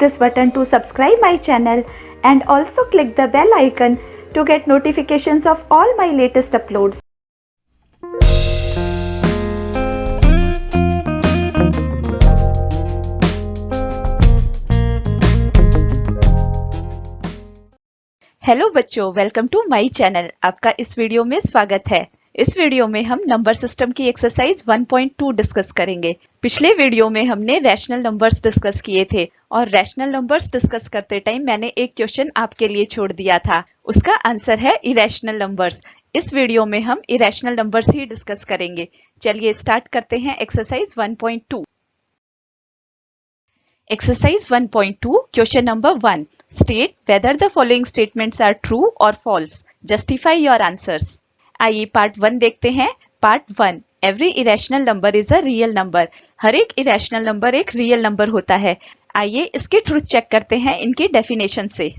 this button to subscribe my channel and also click the bell icon to get notifications of all my latest uploads. Hello बच्चों, welcome to my channel. आपका इस video में स्वागत है। इस video में हम नंबर सिस्टम की एक्सरसाइज 1.2 डिस्कस करेंगे। पिछले वीडियो में हमने रैशनल नंबर्स डिस्कस किए थे और रैशनल नंबर्स डिस्कस करते टाइम मैंने एक क्वेश्चन आपके लिए छोड़ दिया था। उसका आंसर है इरेशनल नंबर्स। इस वीडियो में हम इरेशनल नंबर्स ही डिस्कस करेंगे। चलिए स्टार्ट करते हैं exercise 1.2। Exercise 1.2 Question number 1. State whether the following statements are true or false. Justify your answers. आइए पार्ट 1 देखते हैं। Part 1. Every irrational number is a real number. हर एक irrational number एक real number होता है। आइए इसके ट्रूथ चेक करते हैं इनकी डेफिनेशन से।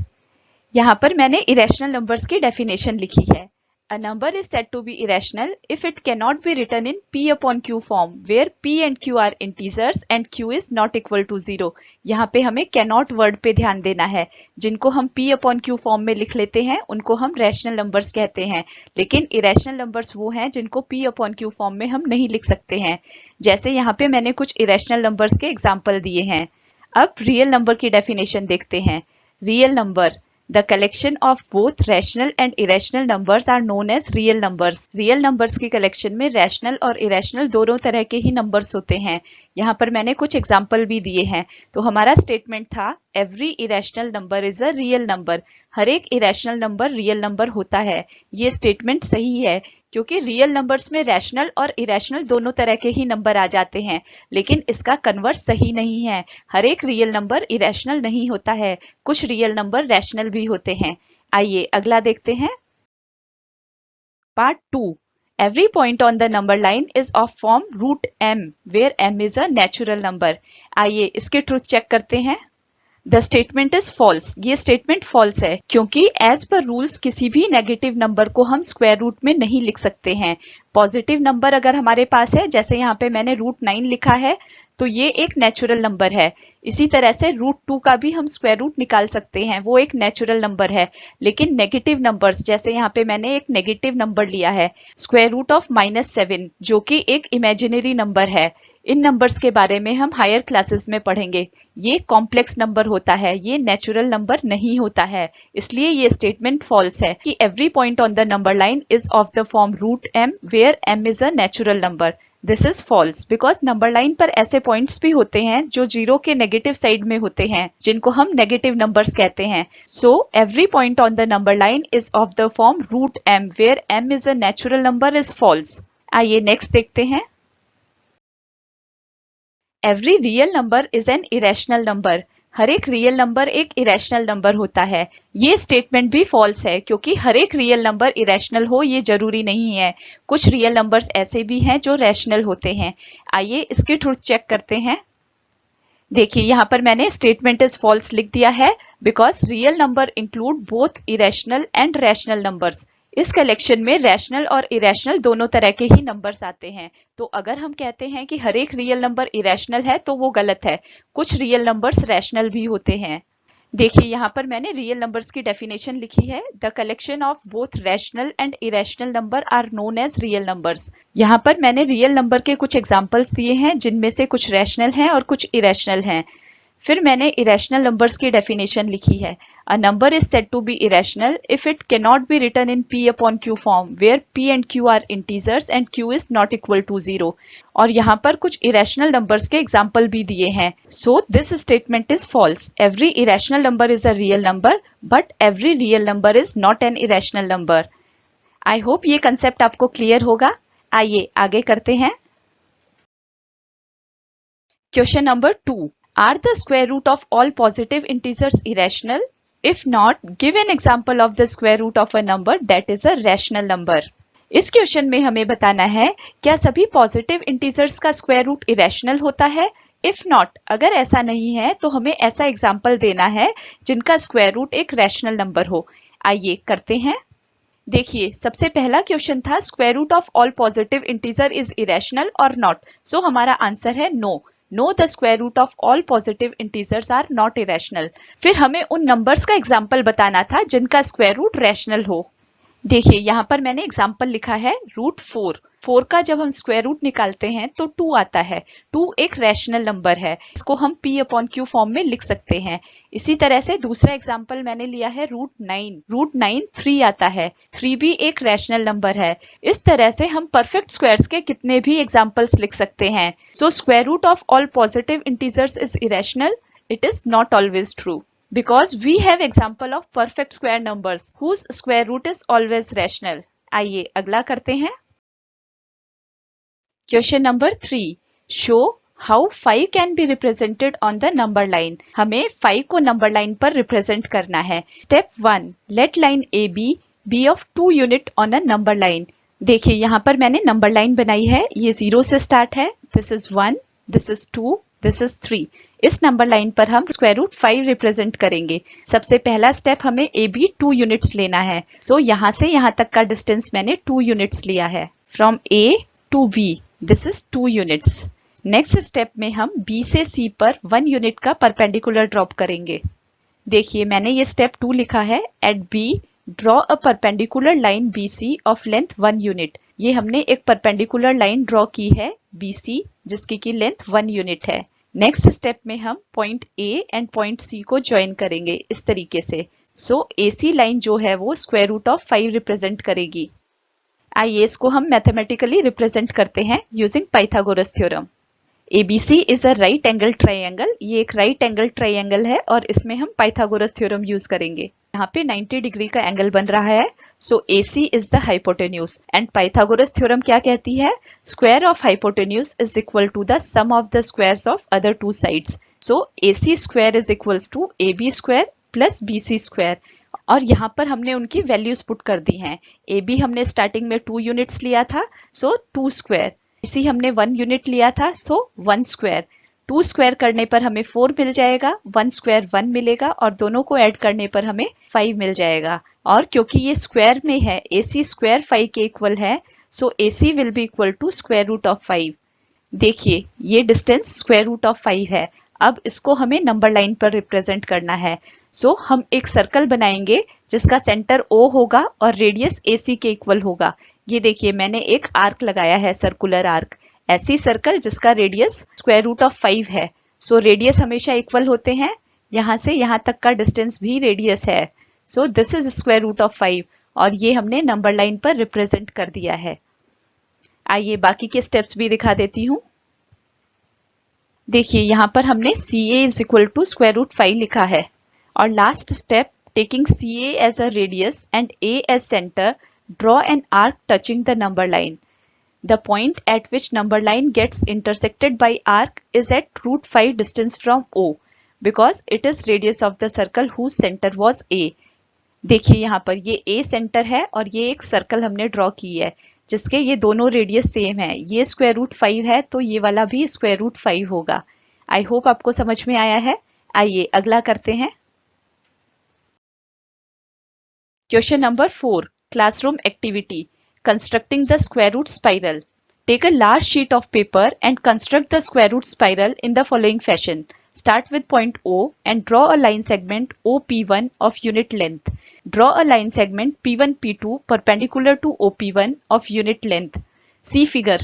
यहाँ पर मैंने irrational numbers की डेफिनेशन लिखी है। A number is said to be irrational if it cannot be written in P upon Q form, where P and Q are integers and Q is not equal to 0. यहाँ पे हमें cannot word पे ध्यान देना है। जिनको हम P upon Q form में लिख लेते हैं उनको हम rational numbers कहते हैं, लेकिन irrational numbers वो हैं जिनको P upon Q form में हम नहीं लिख सकते हैं। जैसे यहाँ पे मैंने कुछ irrational numbers के एग्जाम्पल दिए हैं। अब real number की डेफिनेशन देखते हैं। Real number, The collection of both rational and irrational numbers are known as real numbers. Real numbers की collection में rational और irrational दोनों तरह के ही numbers होते हैं। यहाँ पर मैंने कुछ example भी दिए हैं। तो हमारा statement था every irrational number is a real number. हर एक irrational number real number होता है। ये statement सही है क्योंकि रियल नंबर्स में रैशनल और इरेशनल दोनों तरह के ही नंबर आ जाते हैं, लेकिन इसका कन्वर्स सही नहीं है। हर एक रियल नंबर इरेशनल नहीं होता है, कुछ रियल नंबर रैशनल भी होते हैं। आइए अगला देखते हैं। Part 2. Every point on the number line is of form root m, where m is a natural number. आइए इसके ट्रूथ चेक करते हैं। The statement is false. ये स्टेटमेंट फॉल्स है क्योंकि एज पर रूल्स किसी भी नेगेटिव नंबर को हम स्क्वायर रूट में नहीं लिख सकते हैं। पॉजिटिव नंबर अगर हमारे पास है, जैसे यहाँ पे मैंने √9 लिखा है, तो ये एक नेचुरल नंबर है। इसी तरह से √2 का भी हम स्क्वायर रूट निकाल सकते हैं, वो एक नेचुरल नंबर है। लेकिन नेगेटिव नंबर्स, जैसे यहाँ पे मैंने एक नेगेटिव नंबर लिया है स्क्वायर रूट ऑफ -7, जो कि एक इमेजिनरी नंबर है। इन नंबर्स के बारे में हम हायर क्लासेस में पढ़ेंगे। ये कॉम्प्लेक्स नंबर होता है, ये नेचुरल नंबर नहीं होता है। इसलिए ये स्टेटमेंट फॉल्स है कि every point on the number line is of the form √m, where m is a natural number. This is false because number line पर ऐसे पॉइंट्स भी होते हैं जो जीरो के नेगेटिव साइड में होते हैं, जिनको हम नेगेटिव नंबर्स कहते हैं। So every point on the number line is of the form √m, where m is a natural number is false. आइए नेक्स्ट देखते हैं। Every real number is an irrational number. हर एक रियल नंबर एक irrational number होता है। ये statement भी फॉल्स है क्योंकि हर एक रियल नंबर इरेशनल हो ये जरूरी नहीं है। कुछ रियल नंबर्स ऐसे भी हैं जो रैशनल होते हैं। आइए इसके ट्रूथ चेक करते हैं। देखिए यहाँ पर मैंने स्टेटमेंट इज फॉल्स लिख दिया है because real number include both irrational and rational numbers. इस कलेक्शन में रैशनल और इरेशनल दोनों तरह के ही नंबर्स आते हैं। तो अगर हम कहते हैं कि हर एक रियल नंबर इरेशनल है तो वो गलत है। कुछ रियल नंबर्स रैशनल भी होते हैं। देखिए यहाँ पर मैंने रियल नंबर्स की डेफिनेशन लिखी है। The collection of both rational and irrational number are known as real numbers. यहाँ पर मैंने रियल नंबर के कुछ एग्जांपल्स दिए हैं जिनमें से कुछ रैशनल हैं और कुछ इरेशनल हैं। फिर मैंने इरेशनल नंबर्स की डेफिनेशन लिखी है। A number is said to be irrational if it cannot be written in P upon Q form, where P and Q are integers and Q is not equal to 0. और यहाँ पर कुछ irrational numbers के example भी दिए हैं। So this statement is false. Every irrational number is a real number, but every real number is not an irrational number. I hope ये concept आपको clear होगा। आइए आगे करते हैं। Question number 2. Are the square root of all positive integers irrational? If not, give an example of the square root of a number that is a rational number. इस question में हमें बताना है क्या सभी पॉजिटिव इंटीजर्स का square root irrational होता है। इफ नॉट, अगर ऐसा नहीं है तो हमें ऐसा एग्जाम्पल देना है जिनका स्क्वायर रूट एक रैशनल नंबर हो। आइए करते हैं। देखिए सबसे पहला क्वेश्चन था square root of all positive integer is irrational और नॉट। सो हमारा आंसर है no. No the square root of all positive integers are not irrational. फिर हमें उन नंबर्स का एग्जाम्पल बताना था जिनका स्क्वायर रूट रैशनल हो। देखिए यहाँ पर मैंने एग्जाम्पल लिखा है √4। 4 का जब हम स्क्वायर रूट निकालते हैं तो 2 आता है। 2 एक रैशनल नंबर है, इसको हम p/q फॉर्म में लिख सकते हैं। इसी तरह से दूसरा एग्जाम्पल मैंने लिया है √9। √9 3 आता है। 3 भी एक रैशनल नंबर है। इस तरह से हम परफेक्ट स्क्वायर्स के कितने भी एग्जाम्पल्स लिख सकते हैं। So square root of all positive integers is irrational, it is not always true because we have example of perfect square numbers whose square root is always rational. आइए अगला करते हैं। Question number 3, show how 5 can be represented on the number line. हमें 5 को number line पर represent करना है। Step 1, let line A B of 2 unit on a number line. देखिए यहाँ पर मैंने नंबर लाइन बनाई है, ये 0 से स्टार्ट है। This is 1, this is 2, this is 3। इस नंबर लाइन पर हम स्क्वायर रूट 5 रिप्रेजेंट करेंगे। सबसे पहला स्टेप हमें ए बी 2 यूनिट्स लेना है। सो यहाँ से यहाँ तक का डिस्टेंस मैंने 2 यूनिट्स लिया है। From A to B this is 2 units. Next step में हम बी से सी पर 1 यूनिट का परपेंडिकुलर ड्रॉप करेंगे। देखिए मैंने ये स्टेप 2 लिखा है। At B draw a perpendicular line BC of length 1 unit. ये हमने एक परपेंडिकुलर लाइन ड्रॉ की है BC जिसकी की लेंथ 1 यूनिट है। नेक्स्ट स्टेप में हम point A and point C को ज्वाइन करेंगे इस तरीके से। सो AC लाइन जो है वो स्क्वायर रूट ऑफ 5 रिप्रेजेंट करेगी। आइए इसको हम मैथमेटिकली रिप्रेजेंट करते हैं using Pythagoras theorem. ABC is a right angle triangle. ये एक राइट एंगल ट्राइंगल है और इसमें हम पाइथागोरस थ्योरम यूज करेंगे। यहाँ पे 90 डिग्री का एंगल बन रहा है। So AC is the hypotenuse and Pythagoras theorem क्या कहती है? Square of hypotenuse is equal to the sum of the squares of other 2 sides. So AC square is equals to AB square plus BC square. और यहाँ पर हमने उनकी values put कर दी हैं। AB हमने स्टार्टिंग में 2 यूनिट्स लिया था, सो 2 स्क्वायर। इसी हमने 1 यूनिट लिया था, सो 1 स्क्वायर। 2 स्क्वायर करने पर हमें 4 मिल जाएगा, 1 स्क्वायर 1 मिलेगा और दोनों को ऐड करने पर हमें 5 मिल जाएगा। और क्योंकि ये स्क्वायर में है, AC स्क्वायर 5 के इक्वल है, so AC will be equal to square root of 5। देखिए ये डिस्टेंस स्क्वायर रूट ऑफ 5 है। अब इसको हमें नंबर लाइन पर रिप्रेजेंट करना है। सो हम एक सर्कल बनाएंगे जिसका सेंटर O होगा और रेडियस AC के इक्वल होगा। ये देखिए मैंने एक आर्क लगाया है, सर्कुलर आर्क। ऐसी सर्कल जिसका रेडियस स्क्वायर रूट ऑफ 5 है। सो रेडियस हमेशा इक्वल होते हैं। यहाँ से यहाँ तक का डिस्टेंस भी रेडियस है। So this is square root of 5 और ये हमने नंबर लाइन पर रिप्रेजेंट कर दिया है। आइए बाकी के स्टेप्स भी दिखा देती हूँ। देखिए यहाँ पर हमने CA is equal to square root 5 लिखा है और last step, taking CA as a radius and A as centre, draw an arc touching the number line. The point at which number line gets intersected by arc is at √5 distance from O because it is radius of the circle whose center was A. देखिए यहाँ पर ये A centre है और ये एक circle हमने draw की है जिसके ये दोनों रेडियस सेम है। ये स्क्वायर रूट 5 है तो ये वाला भी स्क्वायर रूट 5 होगा। आई होप आपको समझ में आया है। आइए अगला करते हैं। Question number 4, classroom activity, constructing the square root spiral. Take a large sheet of paper and construct the square root spiral in the following fashion. Start with point O and draw a line segment OP1 of unit length. Draw a line segment P1P2 perpendicular to OP1 of unit length. See figure.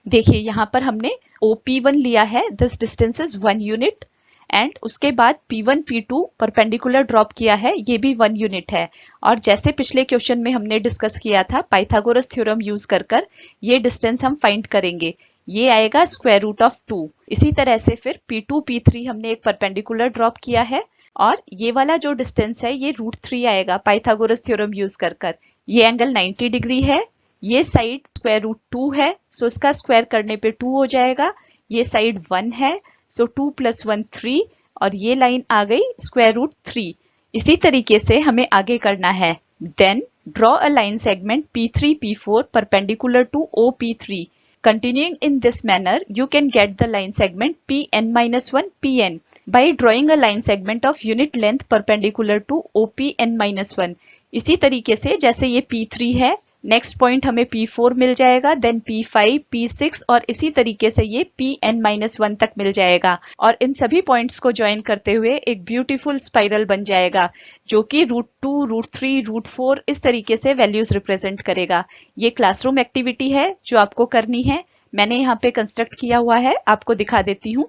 देखिए यहाँ पर हमने OP1 लिया है, this distance is 1 unit. And उसके बाद P1 P2 perpendicular drop किया है, ये भी 1 यूनिट है। और जैसे पिछले क्वेश्चन में हमने डिस्कस किया था पाइथागोरस थ्योरम यूज कर ये डिस्टेंस हम फाइंड करेंगे। ये आएगा स्क्वायर रूट ऑफ 2। इसी तरह से फिर P2 P3 हमने एक परपेंडिकुलर ड्रॉप किया है और ये वाला जो डिस्टेंस है ये √3 आएगा पाइथागोरस थ्योरम यूज कर। ये एंगल 90 डिग्री है। ये साइड स्क्वायर रूट 2 है, सो इसका स्क्वायर करने पे 2 हो जाएगा। ये साइड 1 है, सो 2 + 1 3 और ये लाइन आ गई स्क्वायर रूट 3। इसी तरीके से हमें आगे करना है। Then draw a line segment P3 P4 perpendicular to OP3। Continuing in this manner, you can get the line segment Pn-1 Pn by drawing a line segment of unit length perpendicular to OPn-1। इसी तरीके से जैसे ये P3 है next point हमें P4 मिल जाएगा, then P5, P6 और इसी तरीके से ये Pn-1 तक मिल जाएगा और इन सभी पॉइंट्स को ज्वाइन करते हुए एक ब्यूटीफुल स्पाइरल बन जाएगा जो कि √2, √3, √4 इस तरीके से वैल्यूज रिप्रेजेंट करेगा। ये क्लासरूम एक्टिविटी है जो आपको करनी है। मैंने यहाँ पे कंस्ट्रक्ट किया हुआ है, आपको दिखा देती हूँ।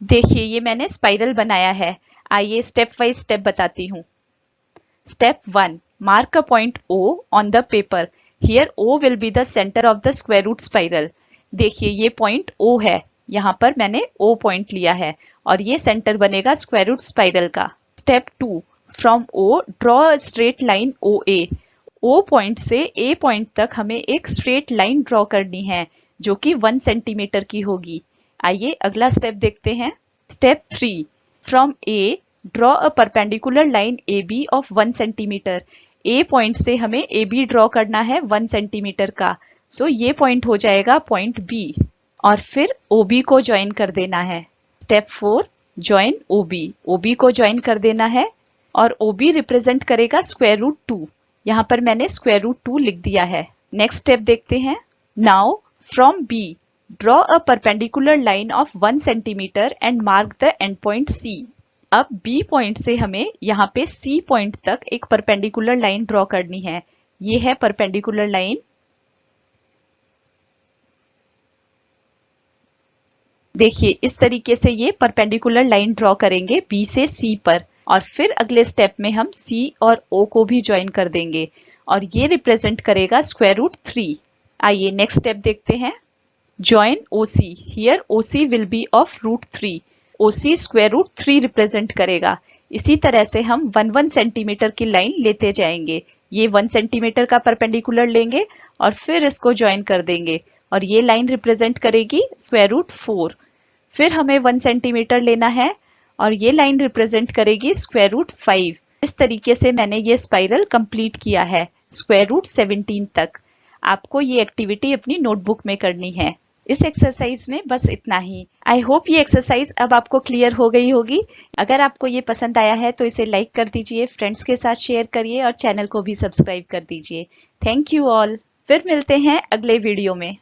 देखिए ये मैंने स्पाइरल बनाया है। आइए स्टेप वाइज स्टेप बताती हूँ। Step 1. Mark a point O on the paper. Here O will be the center of the square root spiral. देखिए ये पॉइंट O है, यहाँ पर मैंने O पॉइंट लिया है और ये सेंटर बनेगा स्क्वायर रूट स्पाइरल का। Step 2. From O draw a straight line OA. O point से A पॉइंट तक हमें एक स्ट्रेट लाइन ड्रॉ करनी है जो कि 1 सेंटीमीटर की होगी। आइए अगला स्टेप देखते हैं। Step 3. From A draw a perpendicular line AB of 1 centimetre. A point से हमें AB ड्रॉ करना है 1 सेंटीमीटर का, सो ये पॉइंट हो जाएगा पॉइंट B और फिर OB को ज्वाइन कर देना है। Step 4 join OB। OB को ज्वाइन कर देना है और OB रिप्रेजेंट करेगा स्क्वायर रूट 2। यहाँ पर मैंने स्क्वायर रूट 2 लिख दिया है। नेक्स्ट स्टेप देखते हैं। Now from B draw a perpendicular line of 1 centimetre and mark the end point C। अब B पॉइंट से हमें यहाँ पे C पॉइंट तक एक परपेंडिकुलर लाइन ड्रॉ करनी है। ये है परपेंडिकुलर लाइन। देखिए इस तरीके से ये परपेंडिकुलर लाइन ड्रॉ करेंगे B से C पर और फिर अगले स्टेप में हम C और O को भी ज्वाइन कर देंगे और ये रिप्रेजेंट करेगा स्क्वायर रूट 3। आइए नेक्स्ट स्टेप देखते हैं। Join OC। Here OC will be of √3। OC square root 3 represent करेगा। इसी तरह से हम 1 सेंटीमीटर की लाइन लेते जाएंगे। ये 1 सेंटीमीटर का परपेंडिकुलर लेंगे और फिर इसको ज्वाइन कर देंगे और ये लाइन रिप्रेजेंट करेगी स्क्वायर रूट 4। फिर हमें 1 सेंटीमीटर लेना है और ये लाइन रिप्रेजेंट करेगी स्क्वायर रूट 5। इस तरीके से मैंने ये स्पाइरल कंप्लीट किया है स्क्वायर रूट 17 तक। आपको ये एक्टिविटी अपनी नोटबुक में करनी है। इस एक्सरसाइज में बस इतना ही। आई होप ये एक्सरसाइज अब आपको क्लियर हो गई होगी। अगर आपको ये पसंद आया है तो इसे लाइक कर दीजिए, फ्रेंड्स के साथ शेयर करिए और चैनल को भी सब्सक्राइब कर दीजिए। Thank you all. फिर मिलते हैं अगले वीडियो में।